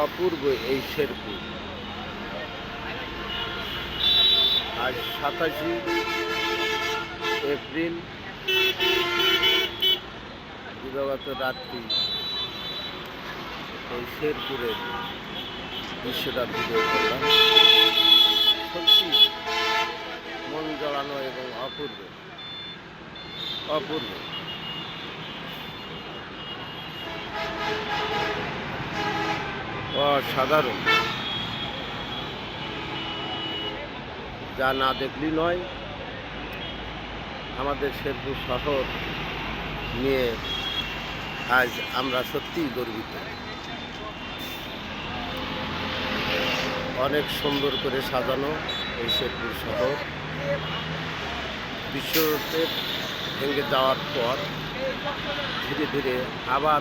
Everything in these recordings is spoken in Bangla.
অপূর্ব এই শেরপুর। আজ 27 এপ্রিল, দিবাগত রাত্রি এই শেরপুরের দৃশ্যটা ভিডিও করলাম। সত্যি মন জড়ানো এবং অপূর্ব অপূর্ব। অসাধারণ, যা না দেখলি নয়। আমাদের শেরপুর শহর নিয়ে আজ আমরা সত্যিই গর্বিত। অনেক সুন্দর করে সাজানো এই শেরপুর শহর। বিশ্বরোডের ভেঙে যাওয়ার পর ধীরে ধীরে আবার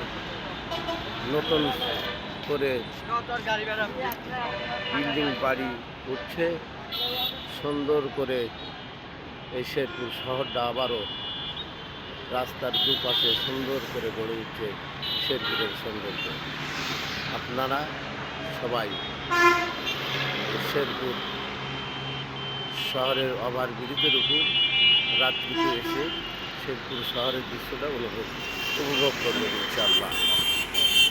নতুন করে বিল্ডিং বাড়ি উঠছে। সুন্দর করে এই শেরপুর শহরটা আবারও রাস্তার দুপাশে সুন্দর করে গড়ে উঠছে শেরপুরের সৌন্দর্য। আপনারা সবাই শেরপুর শহরের ওভারব্রিজের উপর রাত্রিতে এসে শেরপুর শহরের দৃশ্যটা উপভোগ করবেন ইনশাআল্লাহ।